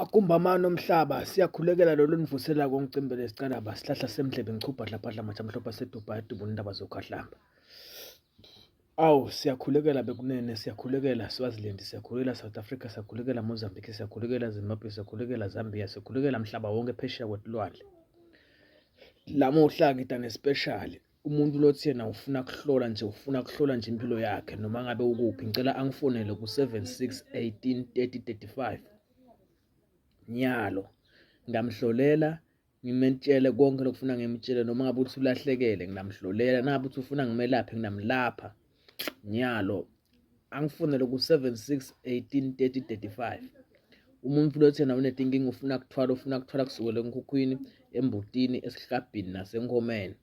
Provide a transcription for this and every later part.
Akumbamano omhlaba siyakhulekela lolu nivusela kongicimbi lesicalaba sihlahla semdlebe ngichubha dlapha matsha mhlophe seDubai dubuna indaba zokhahlamba. Awu siyakhulekela bekunene, siyakhulekela Swaziland, siyakhulekela South Africa, siyakhulekela Mozambique, siyakhulekela Zimbabwe, siyakhulekela Zambia, siyakhulekela mhlaba wonke phesheya kwetilwandle. Lamuhla ngida nespecial. Umuntu lothi yena ufuna kuhlola nje impilo yakhe noma ngabe ukuphi ngicela angifonele ku 76 18 30 35. Nyalo ngamhlolela ngimentshele konke lokufuna ngimtshele noma ngabe uthi ulahlekele nginamhlolela nabe uthi ufuna ngimelaphe nginamlapha. Nyalo angifonele ku 76 18 30 35. Umuntu lothi yena unetinkinga ufuna kuthwala kusukela enkhukhwini, embutini, esihlabhini nasenkomeni,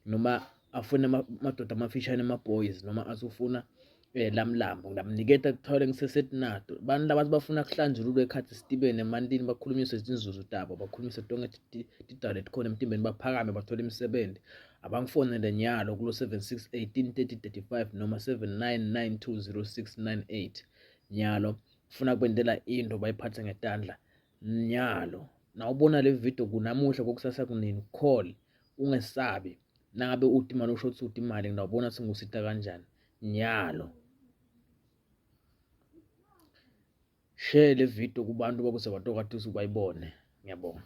noma afune amadoda amafishane ama-boys, noma athi ufuna lamlambo ngingamniketa kuthwale ngisesetinato. Abantu labathi bafuna kuhlanjululwe ekhathi sitibene emantini bakhulunyiswe izinzuzu tabo, bakhulunyiswe tonke tidale khona emtimbeni, baphakame bathole imisebenzi. Abangifonele nyalo kulo 76 18 30 35 noma 79920698. Nyalo ufuna kwendela into bayiphathe ngetandla. Nyalo nawubona le video kunamuhla kokusasa kunini, call ungesabi. Nangabe uthi imali usho ukuthi uthi imali ngiyabona singusita kanjani. Nyalo share le video kubantu bakuze batokwathi bayibone. Ngiyabonga.